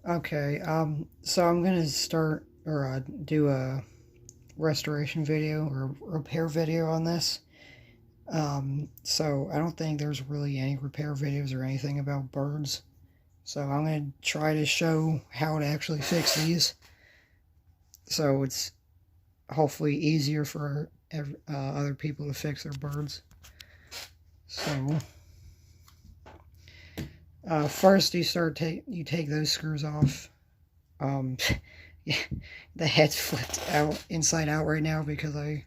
Okay, so I'm gonna start or do a restoration video or repair video on this. So I don't think there's really any repair videos or anything about birds. So I'm gonna try to show how to actually fix these. So it's hopefully easier for other people to fix their birds. So first you take those screws off. Yeah, the head's flipped out inside out right now because I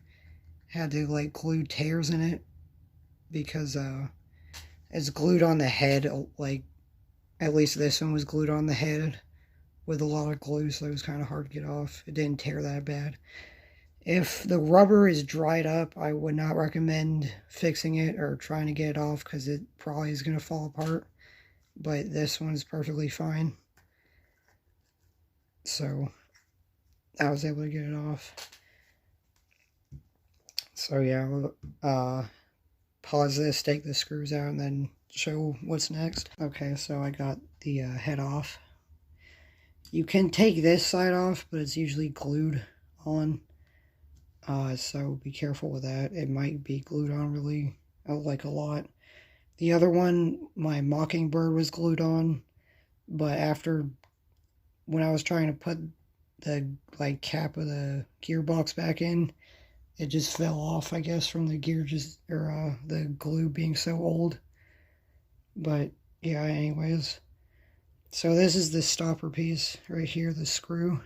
had to like glue tears in it because it's glued on the head. Like at least this one was glued on the head with a lot of glue, so it was kind of hard to get off. It didn't tear that bad. If the rubber is dried up, I would not recommend fixing it or trying to get it off because it probably is going to fall apart. But this one's perfectly fine. So I was able to get it off. So yeah, pause this, take the screws out, and then show what's next. Okay, so I got the head off. You can take this side off, but it's usually glued on. So be careful with that. It might be glued on really, like a lot. The other one, my Mockingbird was glued on, but when I was trying to put the cap of the gearbox back in, it just fell off, I guess, from the the glue being so old. But yeah, anyways. So this is the stopper piece right here, the screw.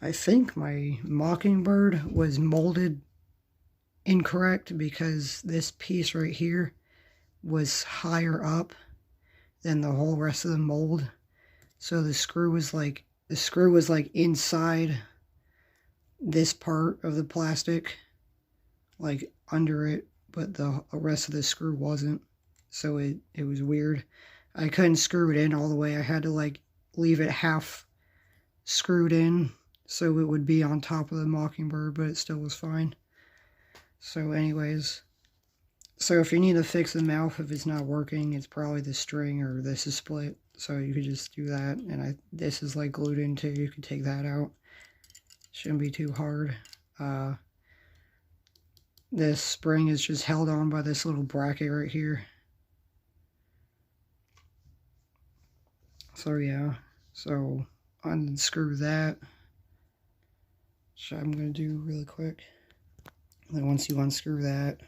I think my Mockingbird was molded incorrect because this piece right here was higher up than the whole rest of the mold. So the screw was like inside this part of the plastic, like under it, but the rest of the screw wasn't. So it was weird. I couldn't screw it in all the way. I had to like leave it half screwed in so it would be on top of the Mockingbird, but it still was fine. So anyways, so if you need to fix the mouth, if it's not working, it's probably the string or this is split. So you could just do that. And this is like glued in too. You could take that out. Shouldn't be too hard. This spring is just held on by this little bracket right here. So yeah, so unscrew that, which I'm going to do really quick. And then once you unscrew that,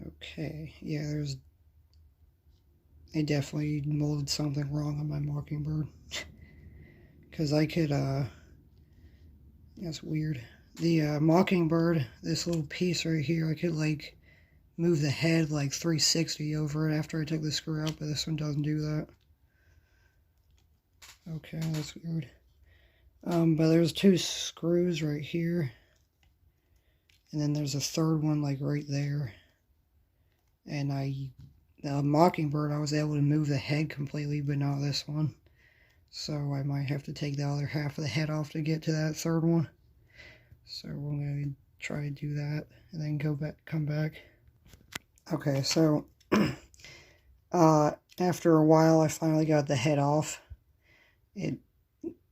okay, yeah, they definitely molded something wrong on my Mockingbird. Because I could, that's weird. The Mockingbird, this little piece right here, I could like move the head like 360 over it after I took the screw out, but this one doesn't do that. Okay, that's weird. But there's two screws right here, and then there's a third one like right there. And the Mockingbird, I was able to move the head completely, but not this one. So I might have to take the other half of the head off to get to that third one. So we're going to try to do that and then come back. Okay, so after a while I finally got the head off.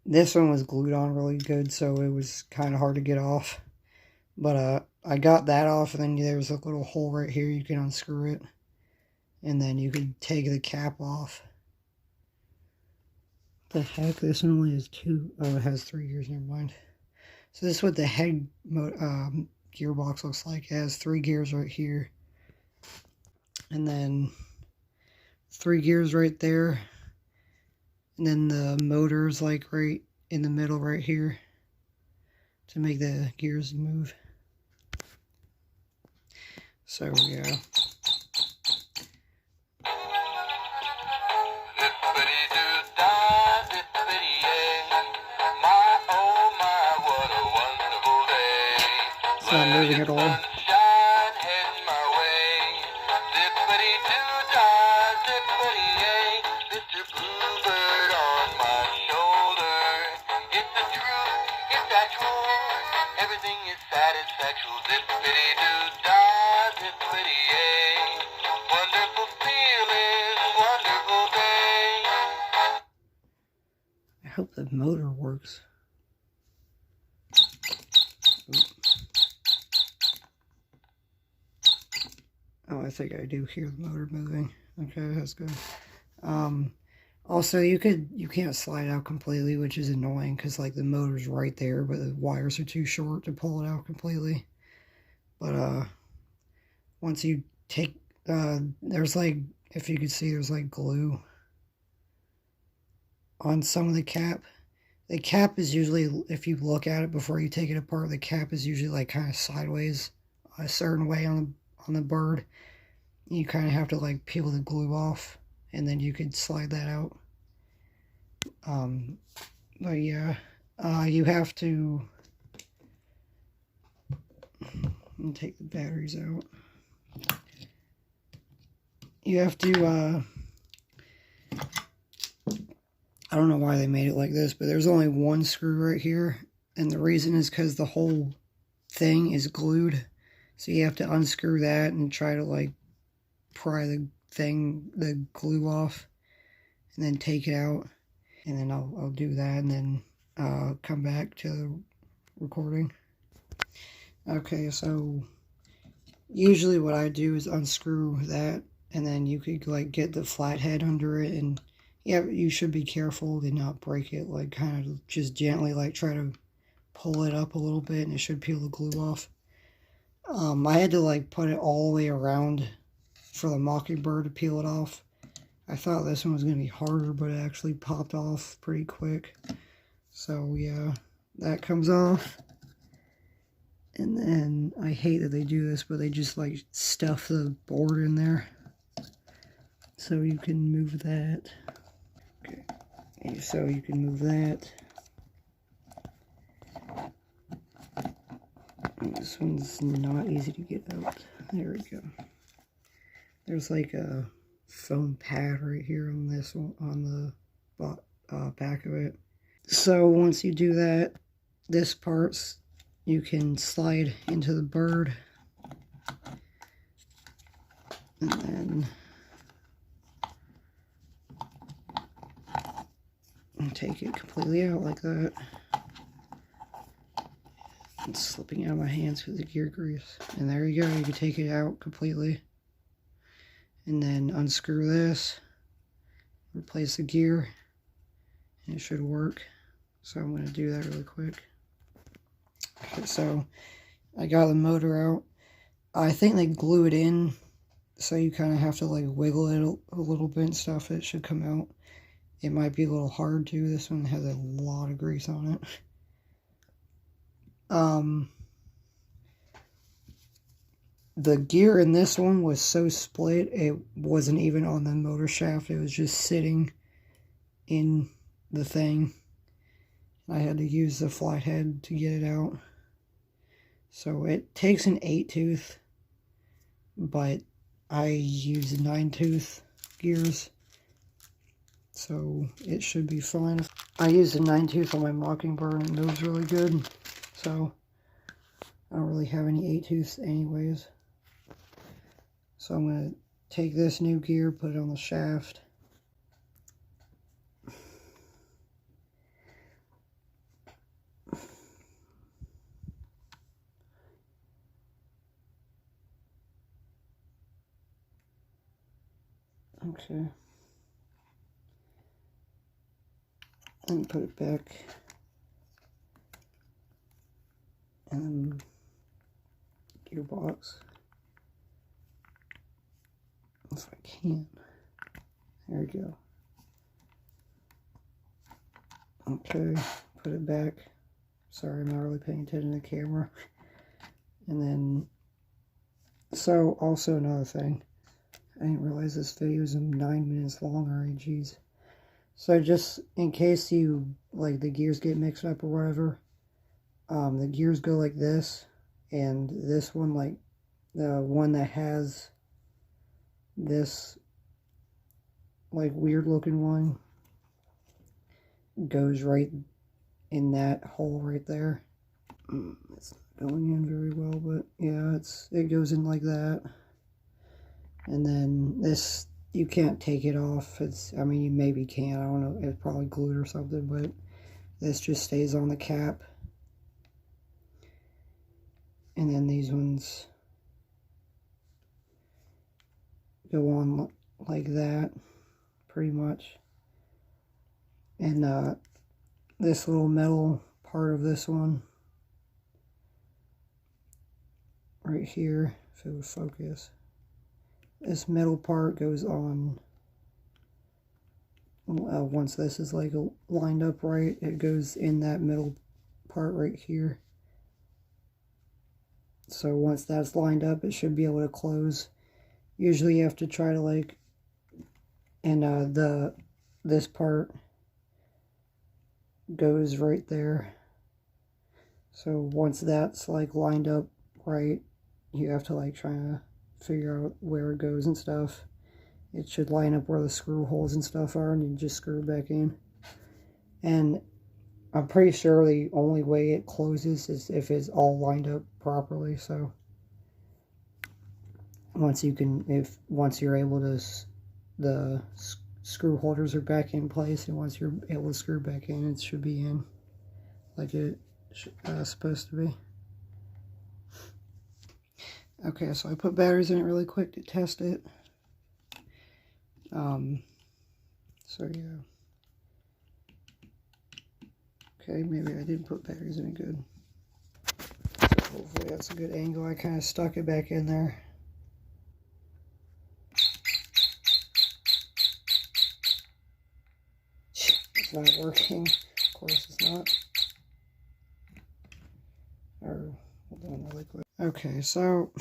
This one was glued on really good, so it was kind of hard to get off. But I got that off, and then there's a little hole right here. You can unscrew it, and then you can take the cap off. The heck, this one only has two. Oh, it has 3 gears, never mind. So this is what the head gearbox looks like. It has 3 gears right here, and then 3 gears right there, and then the motor's like right in the middle right here to make the gears move. So yeah. It's not moving at all. I hope the motor works. Oh, I think I do hear the motor moving. Okay, that's good. Also, you can't slide out completely, which is annoying because like the motor's right there, but the wires are too short to pull it out completely. But once you take there's like, if you could see, there's like glue on some of the cap. The cap is usually, if you look at it before you take it apart, the cap is usually like kind of sideways a certain way on the bird. You kind of have to like peel the glue off, and then you could slide that out. But yeah, you have to take the batteries out. You have to, I don't know why they made it like this, but there's only one screw right here, and the reason is because the whole thing is glued, so you have to unscrew that and try to like pry the glue off, and then take it out, and then I'll do that, and then come back to the recording. Okay, so usually what I do is unscrew that, and then you could like get the flathead under it, and yeah, you should be careful to not break it, like kind of just gently like try to pull it up a little bit, and it should peel the glue off. I had to like put it all the way around for the Mockingbird to peel it off. I thought this one was going to be harder, but it actually popped off pretty quick. So yeah, that comes off. And then, I hate that they do this, but they just like stuff the board in there. So you can move that. Okay, and so you can move that. And this one's not easy to get out. There we go. There's like a foam pad right here on this one, on the back of it. So once you do that, this part's, you can slide into the bird, and then take it completely out like that. It's slipping out of my hands because of the gear grease. And there you go, you can take it out completely. And then unscrew this, replace the gear, and it should work. So I'm going to do that really quick. Okay, so I got the motor out. I think they glue it in, so you kind of have to like wiggle it a little bit and stuff. It should come out. It might be a little hard too. This one has a lot of grease on it. The gear in this one was so split, it wasn't even on the motor shaft. It was just sitting in the thing. I had to use the flathead to get it out. So it takes an 8-tooth, but I use 9-tooth gears, so it should be fine. I use a 9-tooth on my Mockingbird, and it moves really good, so I don't really have any 8-tooths anyways. So I'm going to take this new gear, put it on the shaft. Okay. And put it back. And gearbox. If I can. There we go. Okay, put it back. Sorry, I'm not really paying attention to the camera. And then, so also another thing. I didn't realize this video is 9 minutes long already, jeez. So just in case you, like, the gears get mixed up or whatever, the gears go like this, and this one, like, the one that has this, like, weird looking one, goes right in that hole right there. It's not going in very well, but yeah, it goes in like that. And then this, you can't take it off. I mean, you maybe can, I don't know, it's probably glued or something, but this just stays on the cap. And then these ones go on like that, pretty much. And this little metal part of this one, right here, if it would focus, this metal part goes on, once this is like lined up right, it goes in that middle part right here. So once that's lined up, it should be able to close. Usually you have to try to like, and this part goes right there. So once that's like lined up right, you have to like try to figure out where it goes and stuff. It should line up where the screw holes and stuff are, and you just screw it back in. And I'm pretty sure the only way it closes is if it's all lined up properly. So once you're able to, the screw holders are back in place, and once you're able to screw back in, it should be in like it's supposed to be. Okay, so I put batteries in it really quick to test it. So yeah. Okay, maybe I didn't put batteries in it good. So hopefully that's a good angle. I kind of stuck it back in there. It's not working. Of course it's not. Or, hold on really quick. Okay, so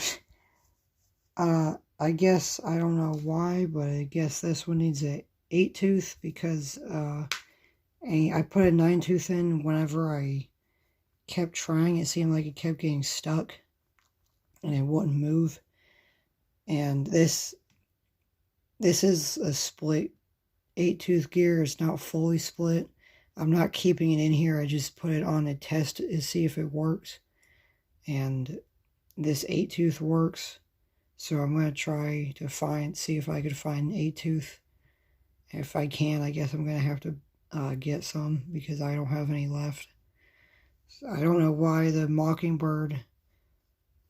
I guess, I don't know why, but I guess this one needs a 8-tooth because I put a 9-tooth in whenever I kept trying. It seemed like it kept getting stuck and it wouldn't move. And this is a split 8-tooth gear. It's not fully split. I'm not keeping it in here. I just put it on a test to see if it works. And this 8-tooth works. So I'm going to try to see if I could find an 8-tooth. If I can, I guess I'm going to have to get some because I don't have any left. So I don't know why the Mockingbird,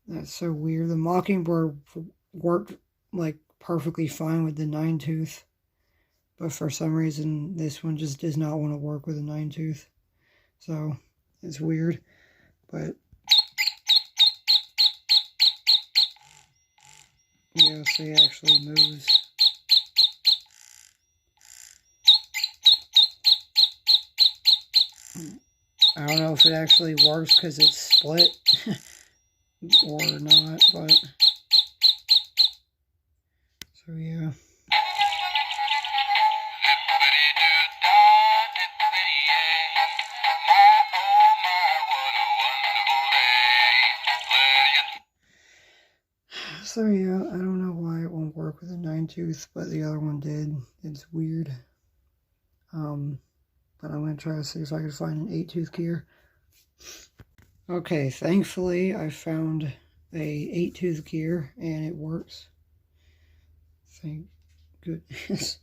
that's so weird. The Mockingbird worked like perfectly fine with the 9-tooth. But for some reason, this one just does not want to work with a 9-tooth. So it's weird. But yeah, so it actually moves. I don't know if it actually works because it's split or not, but so yeah. So yeah, I don't know why it won't work with a 9-tooth, but the other one did. It's weird. But I'm going to try to see if I can find an 8-tooth gear. Okay, thankfully I found a 8-tooth gear and it works. Thank goodness.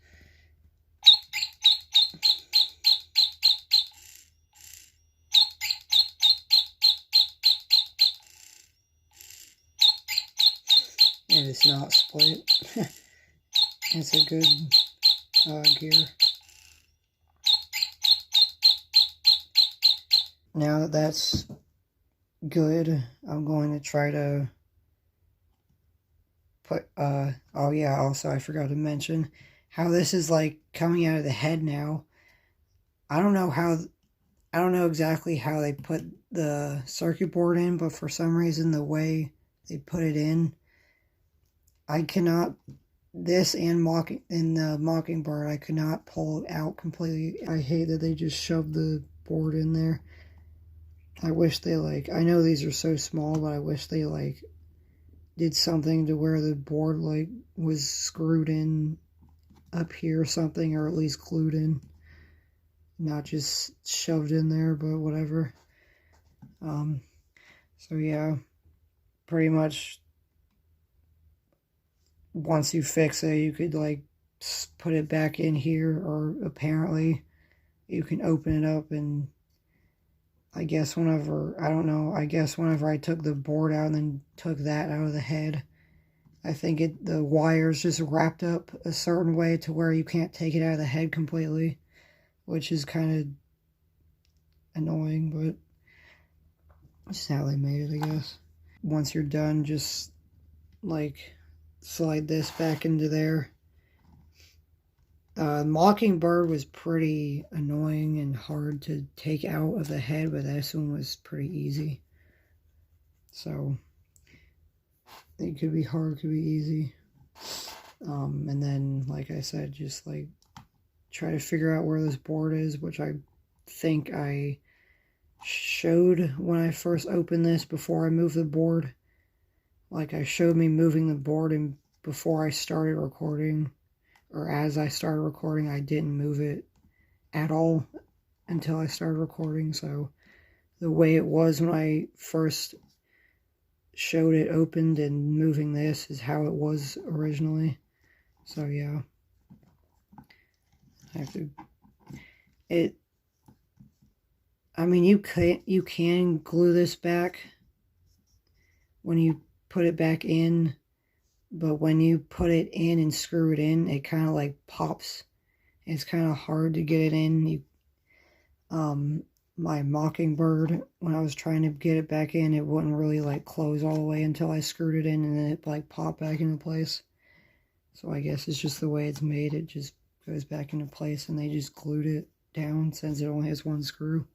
And it's not split. It's a good gear. Now that that's good, I'm going to try to put, oh yeah, also I forgot to mention how this is like coming out of the head now. I don't know exactly how they put the circuit board in, but for some reason the way they put it in, I cannot, this and the Mockingbird, I could not pull it out completely. I hate that they just shoved the board in there. I wish they I know these are so small, but I wish they did something to where the board was screwed in up here or something, or at least glued in, not just shoved in there, but whatever. So yeah, pretty much once you fix it, you could like put it back in here, or apparently you can open it up, and I guess whenever, I don't know, I guess whenever I took the board out and then took that out of the head, I think the wires just wrapped up a certain way to where you can't take it out of the head completely, which is kind of annoying, but that's how they made it, I guess. Once you're done, just like slide this back into there. Mockingbird was pretty annoying and hard to take out of the head, but this one was pretty easy. So it could be hard, could be easy. And then, like I said, just like try to figure out where this board is, which I think I showed when I first opened this before I moved the board. Like I showed me moving the board, and before I started recording, or as I started recording, I didn't move it at all until I started recording. So the way it was when I first showed it opened and moving this is how it was originally. So yeah, I have to, I mean, you can glue this back when you put it back in, but when you put it in and screw it in, it kind of like pops. It's kind of hard to get it in. My Mockingbird, when I was trying to get it back in, it wouldn't really like close all the way until I screwed it in, and then it like popped back into place. So I guess it's just the way it's made. It just goes back into place, and they just glued it down since it only has one screw.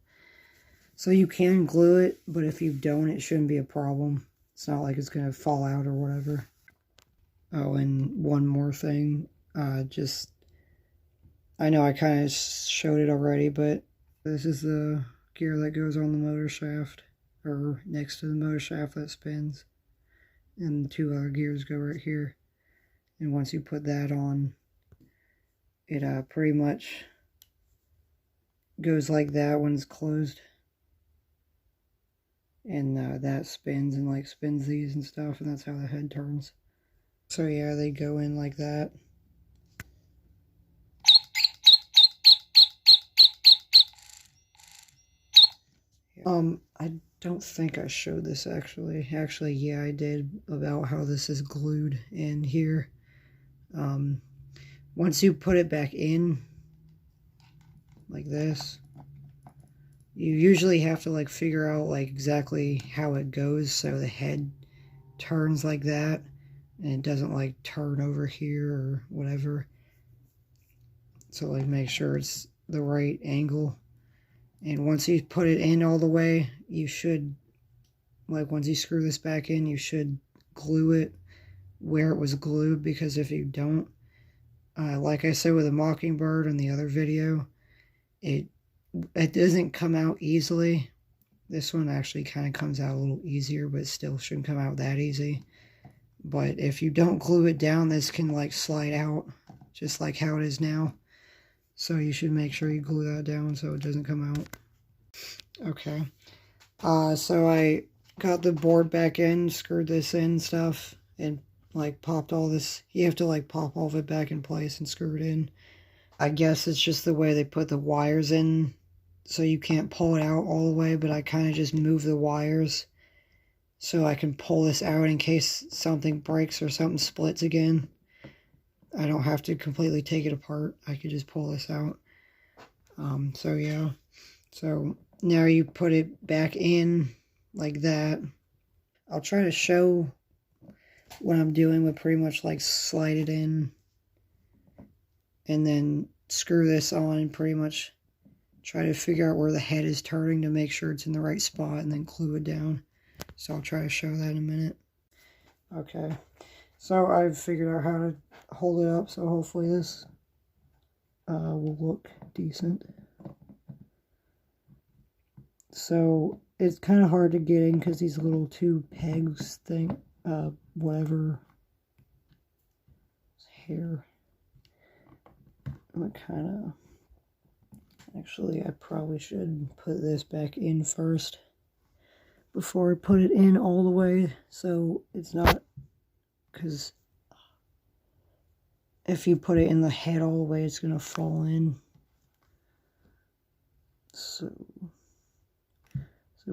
So you can glue it, but if you don't, it shouldn't be a problem. It's not like it's going to fall out or whatever. Oh, and one more thing. I know I kind of showed it already, but this is the gear that goes on the motor shaft, or next to the motor shaft that spins. And the two other gears go right here. And once you put that on, it pretty much goes like that when it's closed. And that spins and like spins these and stuff, and that's how the head turns. So yeah, they go in like that. I don't think I showed this actually. Actually, yeah, I did, about how this is glued in here. Once you put it back in, like this, you usually have to like figure out like exactly how it goes so the head turns like that and it doesn't like turn over here or whatever. So like make sure it's the right angle. And once you put it in all the way, you should, like once you screw this back in, you should glue it where it was glued, because if you don't, like I said with the Mockingbird in the other video, it doesn't come out easily. This one actually kind of comes out a little easier, but still shouldn't come out that easy. But if you don't glue it down, this can like slide out, just like how it is now. So you should make sure you glue that down so it doesn't come out. Okay. So I got the board back in, screwed this in and stuff, and like popped all this. You have to like pop all of it back in place and screw it in. I guess it's just the way they put the wires in, so you can't pull it out all the way, but I kind of just move the wires so I can pull this out in case something breaks or something splits again. I don't have to completely take it apart. I could just pull this out. So yeah. So now you put it back in like that. I'll try to show what I'm doing with pretty much like slide it in and then screw this on and pretty much try to figure out where the head is turning to make sure it's in the right spot, and then glue it down. So I'll try to show that in a minute. Okay, so I've figured out how to hold it up, so hopefully this will look decent. So it's kind of hard to get in because these little two pegs thing, whatever, hair. I'm kind of, actually I probably should put this back in first before I put it in all the way, so it's not, because if you put it in the head all the way, it's going to fall in. So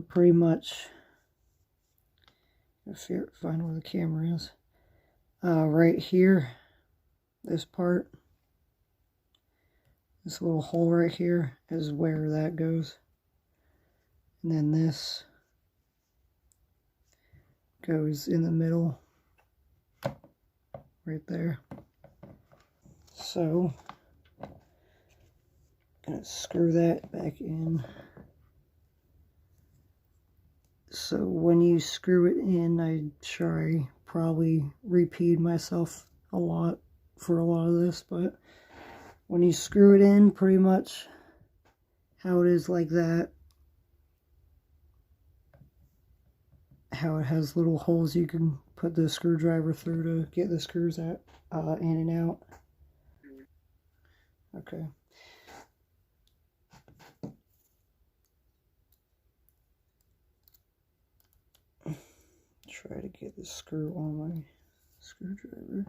pretty much, find where the camera is. Right here, this part, this little hole right here is where that goes. And then this goes in the middle, right there. So, I'm gonna screw that back in. So when you screw it in, I'm sure I probably repeat myself a lot for a lot of this, but when you screw it in, pretty much how it is like that, how it has little holes you can put the screwdriver through to get the screws out, in and out. Okay. Try to get the screw on my screwdriver.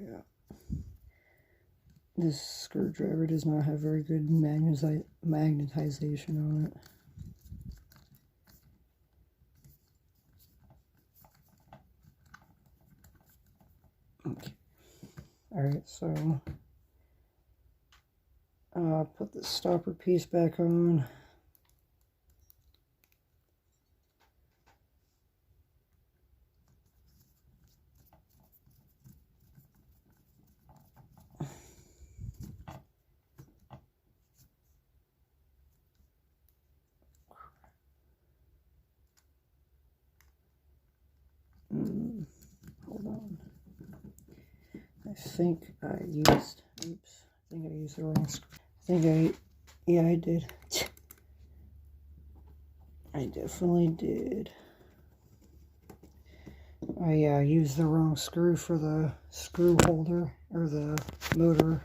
Yeah. This screwdriver does not have very good magnetization on it. Okay. Alright, so put the stopper piece back on. Hold on. I think I used, oops, I think I used the wrong screw. Yeah, I did. I definitely did. I used the wrong screw for the screw holder, or the motor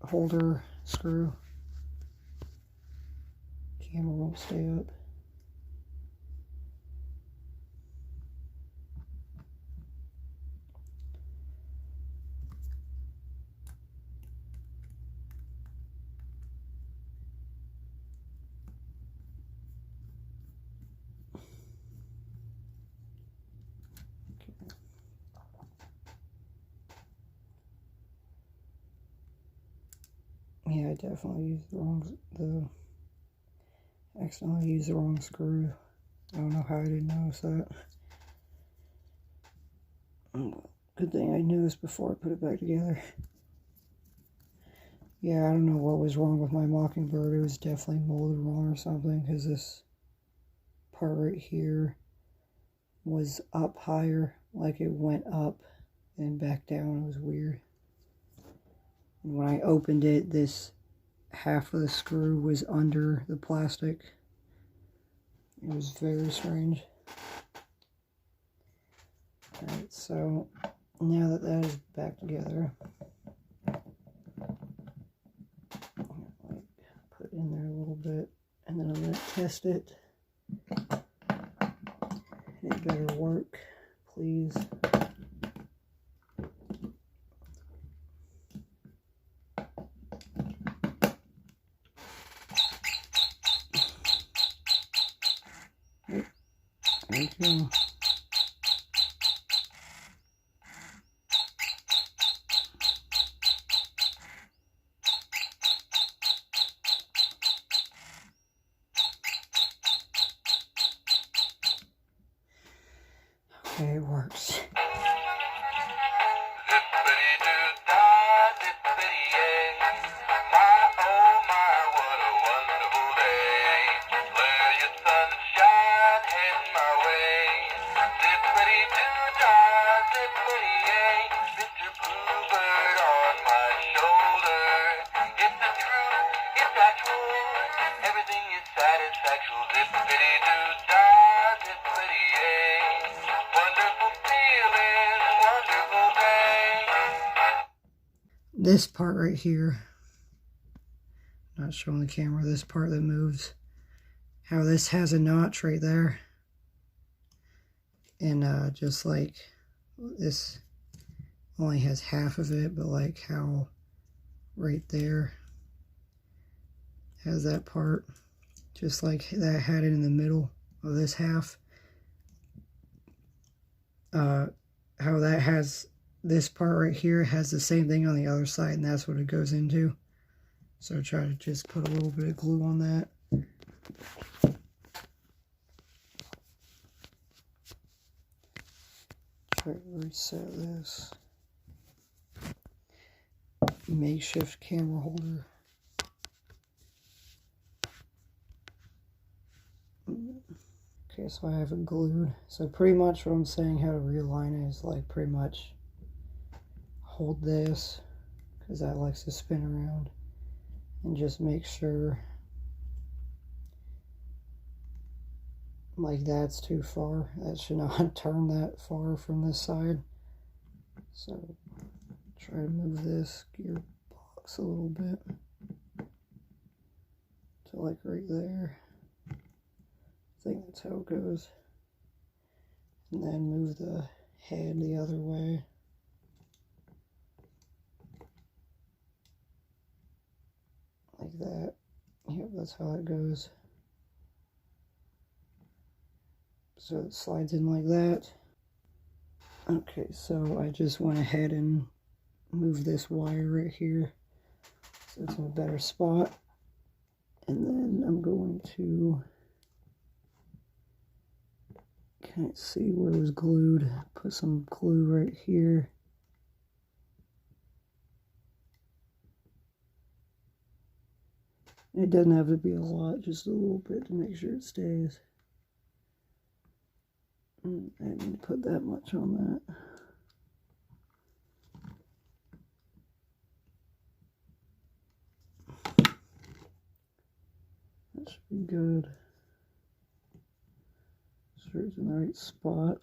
holder screw. Camera won't stay up. Yeah, I definitely used accidentally used the wrong screw. I don't know how I didn't notice that. Good thing I noticed before I put it back together. Yeah, I don't know what was wrong with my Mockingbird. It was definitely molded wrong or something, because this part right here was up higher, like it went up and back down. It was weird. And when I opened it, this half of the screw was under the plastic. It was very strange. Alright, so now that that is back together, put it in there a little bit, and then I'm going to test it. It better work, please. There we go. works. This part right here, not showing the camera, this part that moves, how this has a notch right there, and just like this only has half of it, but like how right there has that part, just like that had it in the middle of this half, how that has this part right here has the same thing on the other side, and that's what it goes into. So try to just put a little bit of glue on that. Try to reset this. Makeshift camera holder. Okay, so I have it glued. So pretty much what I'm saying how to realign it is like pretty much hold this, because that likes to spin around, and just make sure like that's too far. That should not turn that far from this side. So try to move this gearbox a little bit to like right there. I think that's how it goes. And then move the head the other way. Like that. Yep, that's how it goes. So it slides in like that. Okay, so I just went ahead and moved this wire right here so it's in a better spot. And then I'm going to, can't see where it was glued, put some glue right here. It doesn't have to be a lot, just a little bit to make sure it stays. I didn't put that much on that. That should be good. Sure it's in the right spot.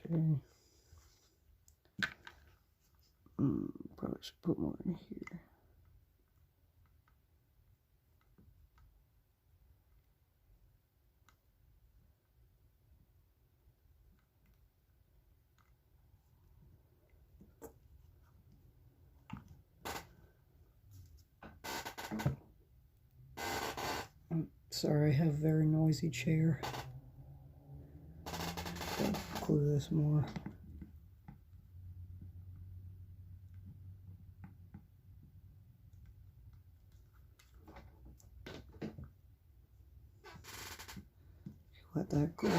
Okay. Probably should put more in here. Sorry, I have a very noisy chair. Gotta glue this more. Let that go.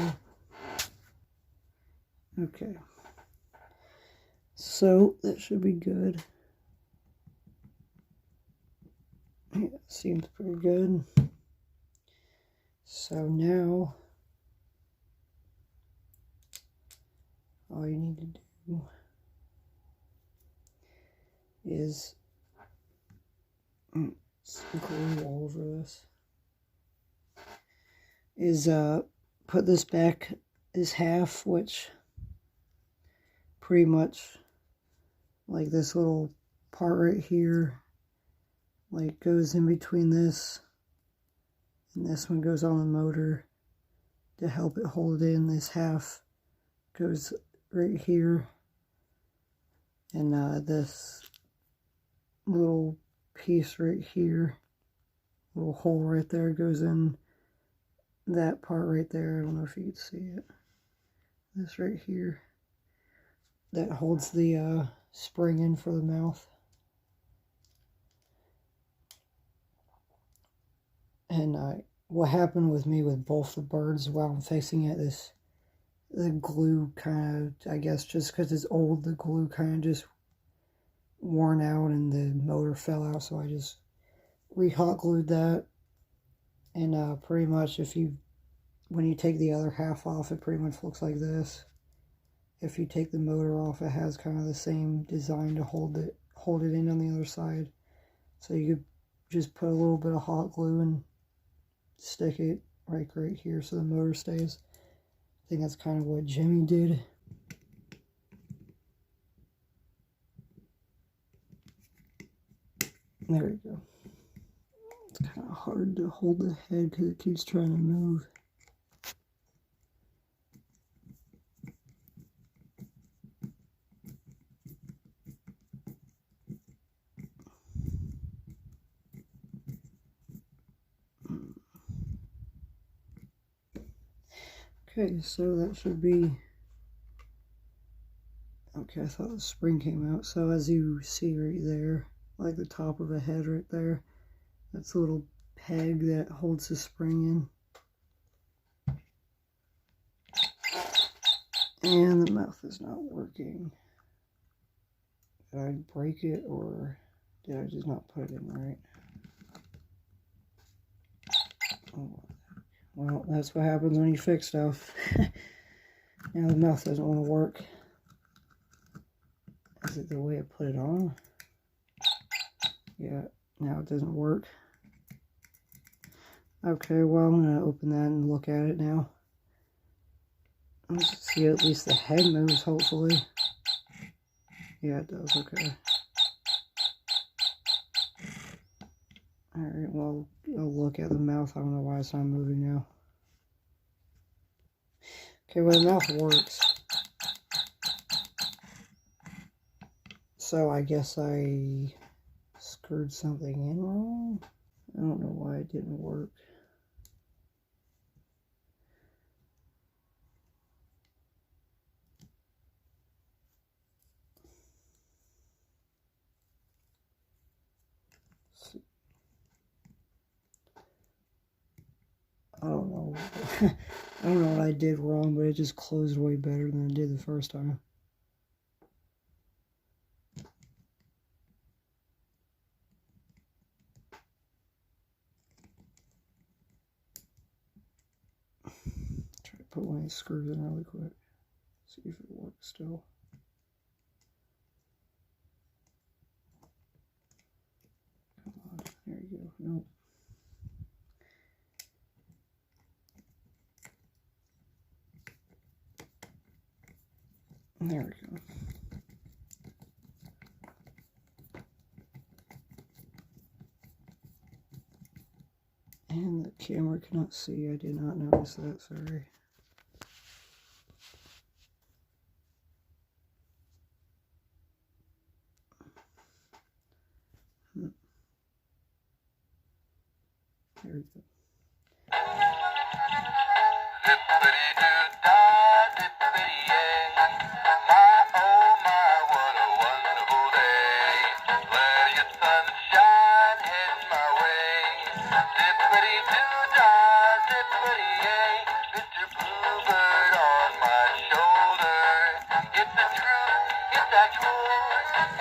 Okay. So that should be good. Yeah, seems pretty good. So now, all you need to do is glue all over this. Is put this back this half, which pretty much like this little part right here, like goes in between this. And this one goes on the motor to help it hold in. This half goes right here. And this little piece right here, little hole right there, goes in that part right there. I don't know if you can see it. This right here. That holds the spring in for the mouth. And what happened with me with both the birds while I'm fixing it is the glue kind of, I guess just because it's old, the glue kind of just worn out and the motor fell out, so I just re-hot glued that. And pretty much when you take the other half off, it pretty much looks like this. If you take the motor off, it has kind of the same design to hold it in on the other side. So you could just put a little bit of hot glue and stick it right here so the motor stays. I think that's kind of what Gemmy did. There we go. It's kind of hard to hold the head because it keeps trying to move. Okay, so that should be... Okay, I thought the spring came out. So as you see right there, like the top of the head right there, that's a little peg that holds the spring in. And the mouth is not working. Did I break it or did I just not put it in right? Oh, well, that's what happens when you fix stuff. Now the mouth doesn't want to work. Is it the way I put it on? Yeah, now it doesn't work. Okay, well, I'm going to open that and look at it now. Let's see, at least the head moves, hopefully. Yeah, it does, okay. Alright, well, I'll look at the mouth. I don't know why it's not moving now. Okay, well, the mouth works. So I guess I screwed something in wrong. I don't know why it didn't work. I don't know. I don't know what I did wrong, but it just closed way better than it did the first time. Try to put one of these screws in really quick. See if it works still. Come on, there you go. Nope. There we go. And the camera cannot see. I did not notice that, sorry. There we go.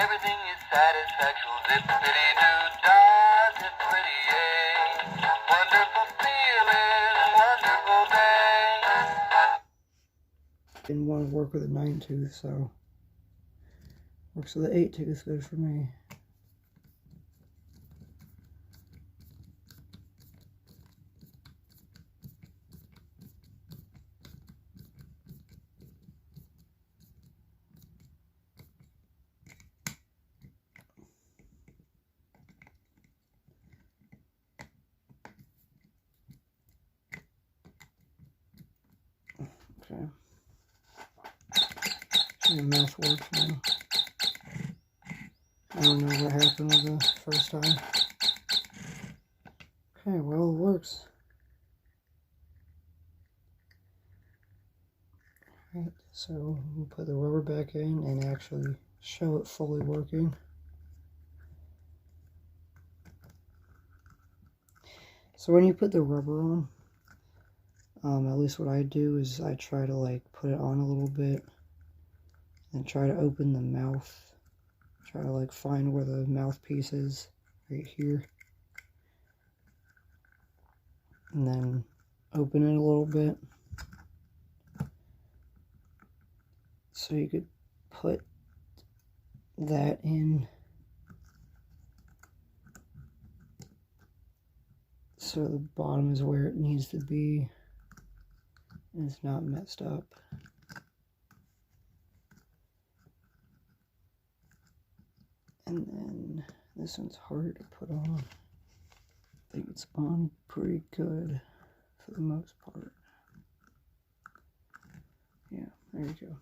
Everything is satisfactual, zippity-doo-dah, zippity-yay. Wonderful feeling, wonderful day. Didn't want to work with a 9-tooth, so works with an 8-tooth, good for me. Okay. The mouth works now. I don't know what happened with the first time. Okay, well, it works. Alright, so we'll put the rubber back in and actually show it fully working. So when you put the rubber on, at least what I do is I try to like put it on a little bit and try to open the mouth. Try to like find where the mouthpiece is, right here. And then open it a little bit. So you could put that in. So the bottom is where it needs to be. And it's not messed up. And then this one's hard to put on. I think it's on pretty good for the most part. Yeah, there you go.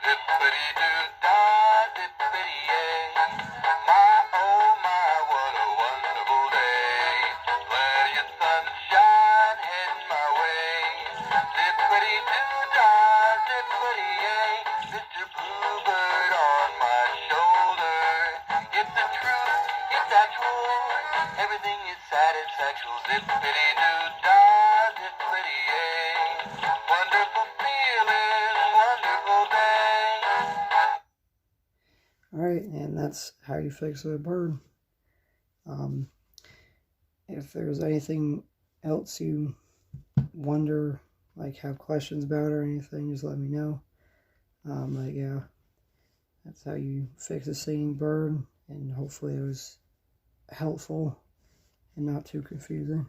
Zippity-doo-dah, zippity-yay. My, oh my, what a wonderful day. Plenty of sunshine heading my way. Zippity-doo-dah, zippity-yay. Mr. Bluebird on my shoulder. It's the truth, it's actual. Everything is satisfactual. Zippity-doo-dah, zippity-yay. Wonderful feeling, wonderful day. Alright, and that's how you fix a bird. If there's anything else you wonder, like have questions about or anything, just let me know. But yeah, that's how you fix a singing bird, and hopefully it was helpful and not too confusing.